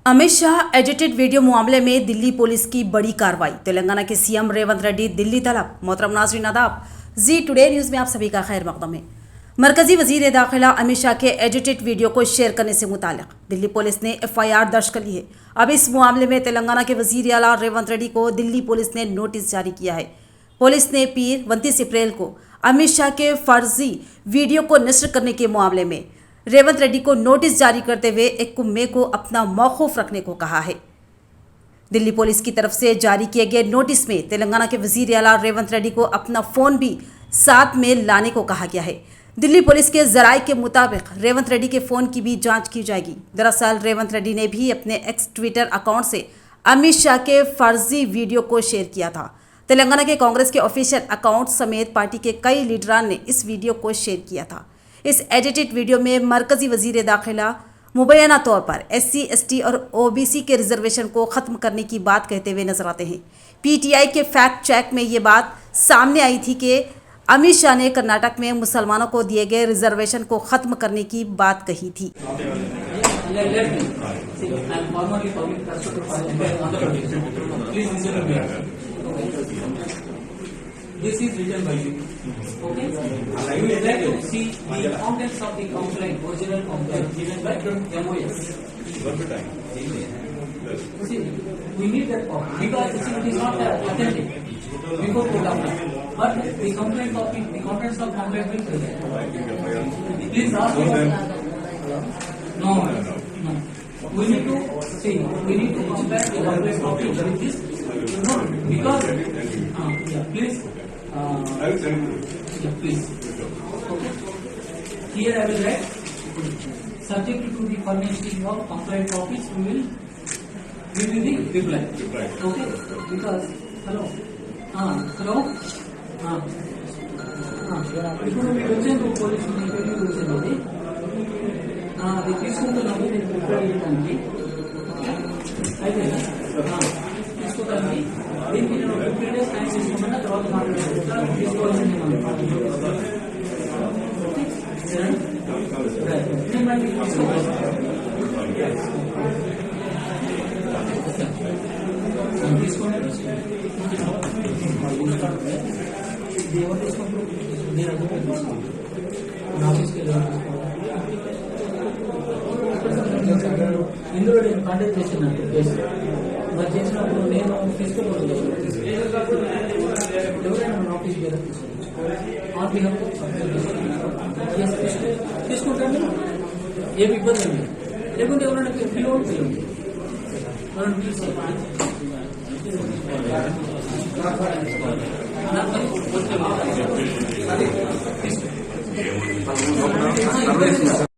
Amit Shah edited video मामले में Delhi police की बड़ी कार्रवाई। तेलंगाना के सीएम रेवंत रेड्डी दिल्ली तलब। मोहतरम नाज़रीन आदाब, जी टुडे न्यूज़ में आप सभी का खैर मकदम है। मरकजी वजीर दाखिला अमित शाह के एडिटेड वीडियो को शेयर करने से मुताल्लिक दिल्ली पुलिस ने FIR दर्ज कर ली है। अब इस मामले में तेलंगाना के वजीर आला रेवंत रेड्डी को दिल्ली पुलिस ने नोटिस जारी किया है। पुलिस ने पीर 29 अप्रैल को अमित शाह के फर्जी वीडियो को नश्र करने के मामले में रेवंत रेड्डी को नोटिस जारी करते हुए 1 मई को अपना मौकूफ रखने को कहा है। दिल्ली पुलिस की तरफ से जारी किए गए नोटिस में तेलंगाना के वजीर आला रेवंत रेड्डी को अपना फ़ोन भी साथ में लाने को कहा गया है। दिल्ली पुलिस के जराये के मुताबिक रेवंत रेड्डी के फ़ोन की भी जांच की जाएगी। दरअसल रेवंत रेड्डी ने भी अपने एक्स ट्विटर अकाउंट से अमित शाह के फर्जी वीडियो को शेयर किया था। तेलंगाना के कांग्रेस के ऑफिशियल अकाउंट समेत पार्टी के कई लीडरान ने इस वीडियो को शेयर किया था। इस एडिटेड वीडियो में मरकजी वजीर दाखिला मुबैना तौर पर SC, ST और OBC के रिजर्वेशन को ख़त्म करने की बात कहते हुए नजर आते हैं। PTI के फैक्ट चेक में ये बात सामने आई थी कि अमित शाह ने कर्नाटक में मुसलमानों को दिए गए रिजर्वेशन को ख़त्म करने की बात कही थी। This is written by you. Okay? You would like to see the contents of the complaint, original complaint given by MOS. See, we need that copy because it is not authentic before court apply. But the complaint copy, the contents of complaint will be there. Please ask me. No. We need to see. We need to compare the complaint copy with this. No, because please. Please. Okay. Here I will write. Subject to the furnishing of complaint copies, we will give you the reply. Okay. Because hello. Hello. ఇప్పుడు మీరు వచ్చేందుకు police interview వచ్చింది. అది తీసుకుంటున్నాము నేను prepare చేయడానికి. అయితే తీసుకోవడానికి దీనికి నేను 15 days టైం తీసుకున్నా తర్వాత మాట్లాడుకుంటా తీసుకోవాల్సింది తీసుకోండి ఎవరు తీసుకుంటారు నేను ఆఫీస్కి ఇందులో నేను కాంటాక్ట్ చేసినట్టు కేసు మరి చేసినప్పుడు నేను తీసుకోకూడదు. ఎవరైనా మన ఆఫీస్కి ఆన్ బిహాఫ్ తీసుకుంటాను. ఏమి ఇబ్బంది అండి లేకుంటే ఎవరైనా పిల్లలు పిల్లలు